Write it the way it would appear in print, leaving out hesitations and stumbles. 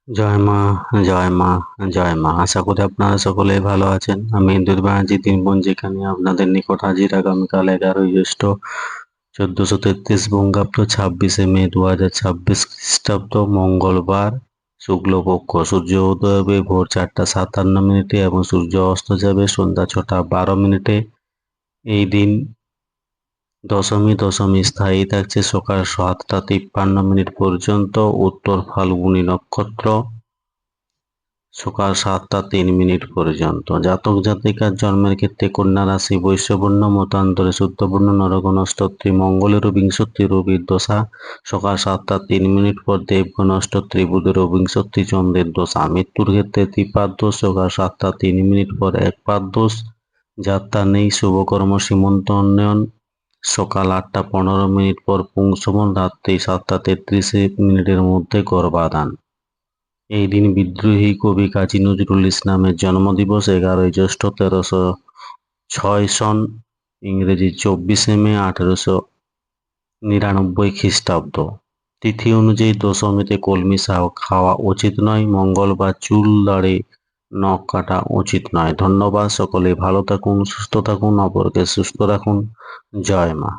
জয় মা, জয় মা, জয় মা। আশা করি আপনারা সকলেই ভালো আছেন। আমি ইন্দুর ব্যানার্জি দিনপঞ্জিকা নিয়ে আপনাদের নিকট হাজির আগামীকাল 11ই জ্যৈষ্ঠ 1433 বঙ্গাব্দ 26শে মে 2026 খ্রিস্টাব্দ মঙ্গলবার শুক্লপক্ষ। সূর্য উদয় হবে ভোর 4:57 এবং সূর্য অস্ত যাবে সন্ধ্যা 6:12। এই দিন দশমী স্থায়ী থাকছে সকাল 7:53 পর্যন্ত। উত্তর ফাল্গুনী নক্ষত্র সকাল 7:03 পর্যন্ত। জাতক জাতিকার জন্মের ক্ষেত্রে কন্যা রাশি বৈশ্যবর্ণ, মতান্তরে শুদ্ধবর্ণ, নরগণ অষ্টত্রী, মঙ্গলেরও বিংশতি, রবির দশা সকাল 7:03 পর, দেবগণ অষ্টত্রী, বুধেরও বিংশতি, চন্দ্রের দশা। মৃত্যুর ক্ষেত্রে ত্রিপাদ দোষ সকাল 7:03 পর, একপাদ দোষ, যাত্রা নেই। শুভকর্ম সীমন্ত উন্নয়ন সকাল 8:15 পর, পুংসবন রাত্রি 7:33 মধ্যে গর্ভাধান। এই দিন বিদ্রোহী কবি কাজী নজরুল ইসলামের জন্মদিবস। 11ই জ্যৈষ্ঠ 1306 সন, ইংরেজি 24শে মে 1899 খ্রিস্টাব্দ। তিথি অনুযায়ী দশমীতে কলমি শাক খাওয়া উচিত নয়। মঙ্গলবার চুল দাড়ি নখ কাটা উচিত নয়। ধন্যবাদ। সকলে ভালো থাকুন, সুস্থ থাকুন, অপরকে সুস্থ রাখুন। জয় মা।